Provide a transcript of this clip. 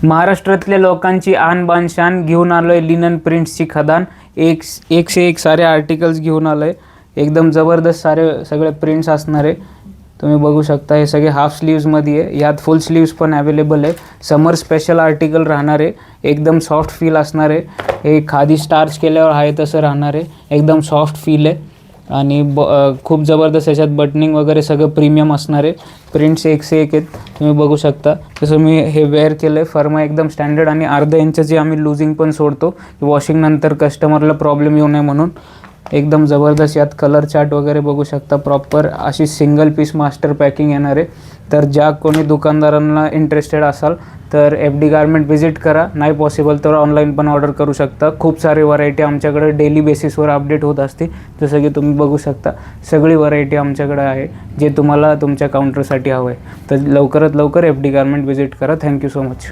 महाराष्ट्रातल्या लोकांची आन बान शान घेऊन आलोय लिनन प्रिंट्सची खदान. एक से एक सारे आर्टिकल्स घेऊन आलोय. एकदम ज़बरदस्त सगळे प्रिंट्स असणार आहे. तुम्ही बघू शकता हे सगळे हाफ स्लीव्समध्ये आहे. यात फुल स्लीव्स पण अवेलेबल आहे. समर स्पेशल आर्टिकल राहणार आहे. एकदम सॉफ्ट फील असणार आहे. हे खादी स्टार्च केल्यावर आहे तसं राहणार आहे. एकदम सॉफ्ट फील आहे आणि खूप ज़बरदस्त याच्यात बटनिंग वगैरे सगळं प्रीमियम असणार आहे. प्रिंट्स एक से एक आहेत. तुम्ही बघू शकता. तसं मी हे वेअर केलं आहे. फर्मा एकदम स्टँडर्ड आणि अर्धा इंचाची आम्ही लूजिंग पण सोडतो वॉशिंग नंतर कस्टमरला प्रॉब्लेम येऊ नये म्हणून. एकदम ज़बरदस्त यात कलर चार्ट वगैरे बघू शकता. प्रॉपर अशी सिंगल पीस मास्टर पॅकिंग येणार आहे. तर ज्या कोणी दुकानदारांना इंटरेस्टेड असाल तर FD गारमेंट व्हिजिट करा. नाही पॉसिबल तर ऑनलाईन पण ऑर्डर करू शकता. खूप सारे व्हरायटी आमच्याकडे डेली बेसिसवर अपडेट होत असते. जसं की तुम्ही बघू शकता सगळी व्हरायटी आमच्याकडे आहे जे तुम्हाला तुमच्या काउंटरसाठी हवं आहे. तर लवकरात लवकर FD गारमेंट व्हिजिट करा. Thank you so much.